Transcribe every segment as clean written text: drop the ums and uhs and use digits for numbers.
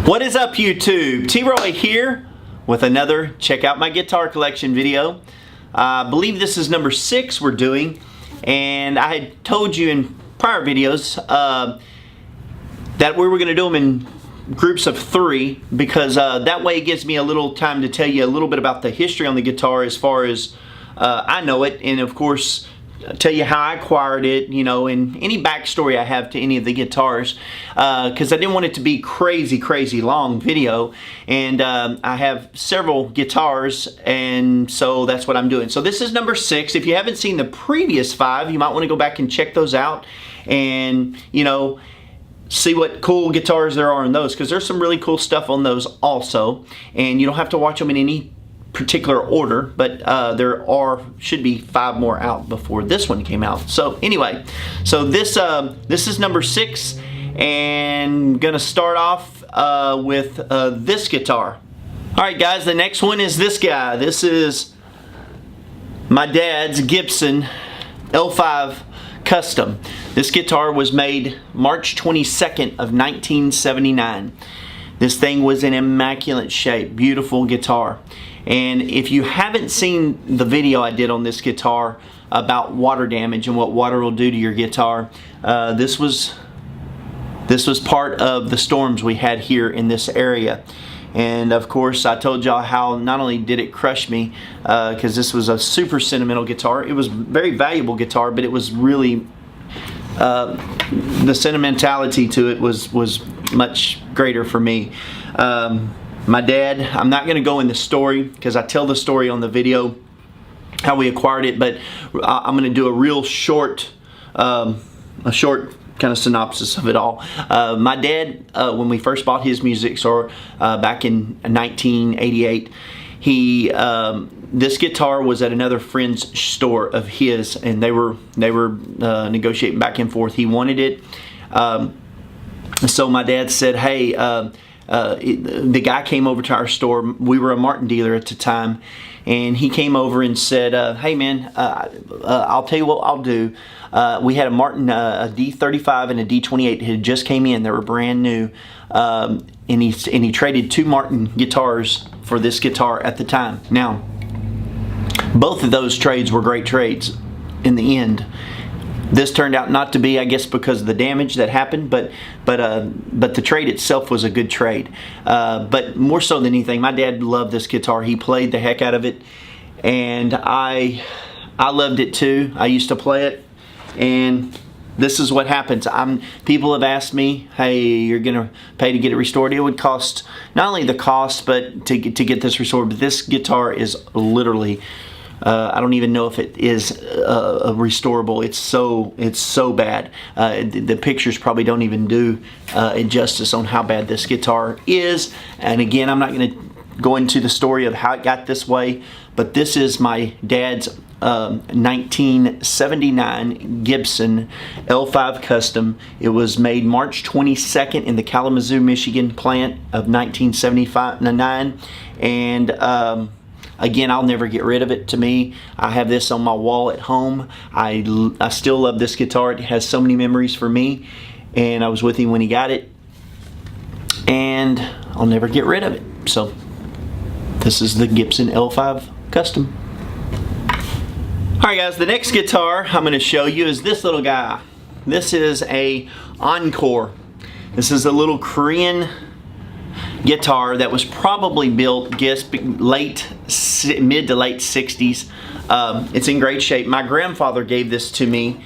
What is up, YouTube? T-Roy here with another Check Out My Guitar Collection video. I believe this is number 6 we're doing, and I had told you in prior videos that we were going to do them in groups of 3 because that way it gives me a little time to tell you a little bit about the history on the guitar as far as I know it, and of course tell you how I acquired it, you know, and any backstory I have to any of the guitars, because I didn't want it to be crazy long video, and I have several guitars, and so that's what I'm doing. So this is number 6. If you haven't seen the previous 5, you might want to go back and check those out and, you know, see what cool guitars there are in those, because there's some really cool stuff on those also, and you don't have to watch them in any particular order, but there should be 5 more out before this one came out. So anyway, so this is number 6, and gonna start off with this guitar. Alright guys, the next one is this guy. This is my dad's Gibson L5 Custom. This guitar was made March 22nd of 1979. This thing was in immaculate shape, beautiful guitar. And if you haven't seen the video I did on this guitar about water damage and what water will do to your guitar, this was part of the storms we had here in this area. And of course I told y'all how not only did it crush me, because this was a super sentimental guitar. It was a very valuable guitar, but it was really the sentimentality to it was much greater for me. My dad, I'm not going to go in the story because I tell the story on the video how we acquired it, but I'm going to do a real short, kind of synopsis of it all. My dad, when we first bought his music store back in 1988, this guitar was at another friend's store of his, and they were negotiating back and forth. He wanted it, so my dad said, "Hey." The guy came over to our store. We were a Martin dealer at the time, and he came over and said, "Hey man, I'll tell you what I'll do." We had a Martin, a D35 and a D28 had just came in. They were brand new, and he traded 2 Martin guitars for this guitar at the time. Now, both of those trades were great trades in the end. This turned out not to be, I guess, because of the damage that happened, but the trade itself was a good trade. But more so than anything, my dad loved this guitar. He played the heck out of it, and I loved it too. I used to play it, and this is what happens. People have asked me, "Hey, you're gonna pay to get it restored?" It would cost not only the cost, but to get this restored. But this guitar is literally, I don't even know if it is restorable. It's so bad. The pictures probably don't even do justice on how bad this guitar is. And again, I'm not going to go into the story of how it got this way, but this is my dad's 1979 Gibson L5 Custom. It was made March 22nd in the Kalamazoo, Michigan plant of 1979, and again, I'll never get rid of it. To me, I have this on my wall at home. I still love this guitar. It has so many memories for me, and I was with him when he got it, and I'll never get rid of it. So this is the Gibson L5 Custom. Alright guys, the next guitar I'm going to show you is this little guy. This is a ENCORE. This is a little Korean guitar that was probably built, mid to late 60s. It's in great shape. My grandfather gave this to me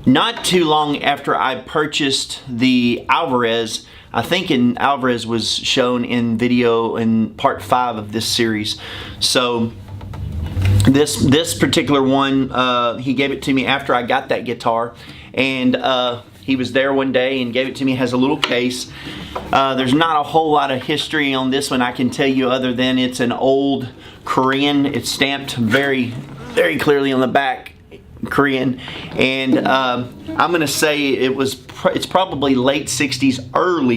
not too long after I purchased the Alvarez. I think Alvarez was shown in video in part 5 of this series. So this particular one, he gave it to me after I got that guitar, and he was there one day and gave it to me. It has a little case. There's not a whole lot of history on this one I can tell you, other than it's an old Korean. It's stamped very clearly on the back, Korean, and I'm gonna say it's probably late 60s,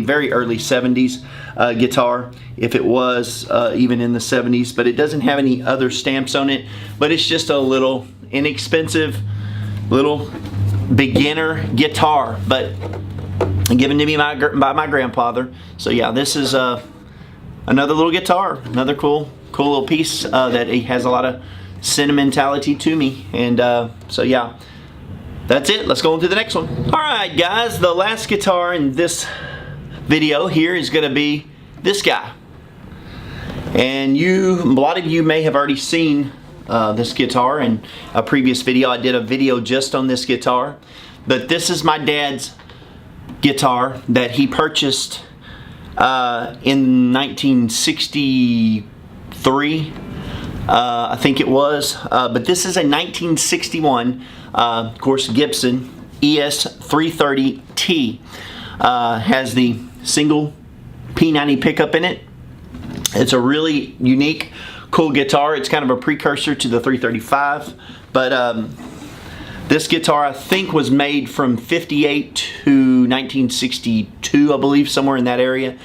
very early 70s guitar, if it was even in the 70s, but it doesn't have any other stamps on it. But it's just a little inexpensive little beginner guitar, but given to me by my grandfather. So yeah, this is another little guitar, another cool little piece that he has a lot of sentimentality to me. And so yeah, that's it. Let's go on to the next one. Alright guys, the last guitar in this video here is going to be this guy. And a lot of you may have already seen this guitar in a previous video. I did a video just on this guitar. But this is my dad's guitar that he purchased in 1963, I think it was. But this is a 1961, of course, Gibson ES330T. Has the single P90 pickup in it. It's a really unique, cool guitar. It's kind of a precursor to the 335, but this guitar I think was made from 58 to 1962, I believe, somewhere in that area.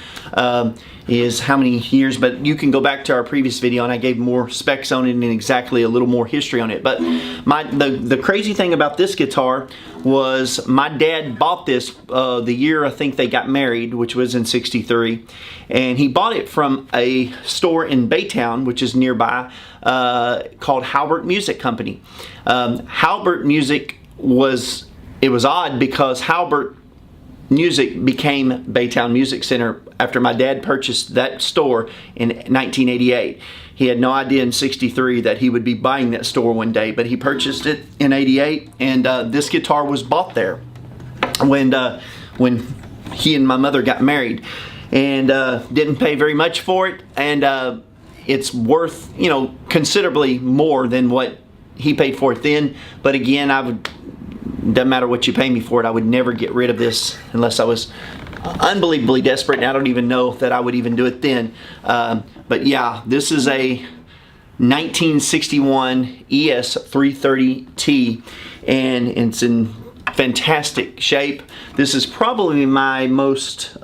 Is how many years, but you can go back to our previous video and I gave more specs on it and exactly a little more history on it. But the crazy thing about this guitar was my dad bought this the year I think they got married, which was in '63, and he bought it from a store in Baytown, which is nearby, called Halbert Music Company. Halbert Music was odd because Halbert Music became Baytown Music Center after my dad purchased that store in 1988. He had no idea in '63 that he would be buying that store one day, but he purchased it in '88, and this guitar was bought there when he and my mother got married, and didn't pay very much for it, and it's worth, you know, considerably more than what he paid for it then. But again, doesn't matter what you pay me for it, I would never get rid of this unless I was unbelievably desperate, and I don't even know that I would even do it then. But yeah, this is a 1961 ES330T, and it's in fantastic shape. This is probably my most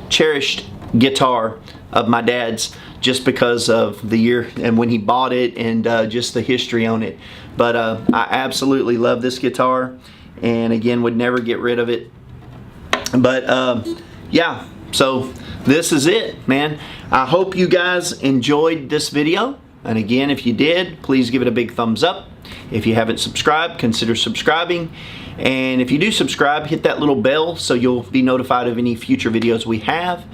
cherished guitar of my dad's, just because of the year and when he bought it, and just the history on it. But I absolutely love this guitar, and again, would never get rid of it. But yeah, so this is it, man. I hope you guys enjoyed this video, and again, if you did, please give it a big thumbs up. If you haven't subscribed, consider subscribing, and if you do subscribe, hit that little bell so you'll be notified of any future videos we have.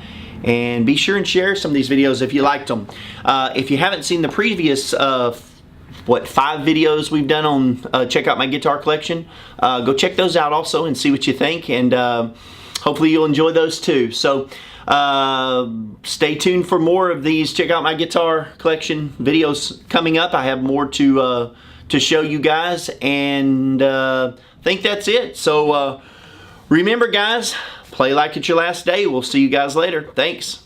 And be sure and share some of these videos if you liked them. If you haven't seen the previous 5 videos we've done on check out my guitar collection, go check those out also and see what you think, and hopefully you'll enjoy those too. So stay tuned for more of these check out my guitar collection videos coming up. I have more to show you guys, and I think that's it. So remember guys, play like it's your last day. We'll see you guys later. Thanks.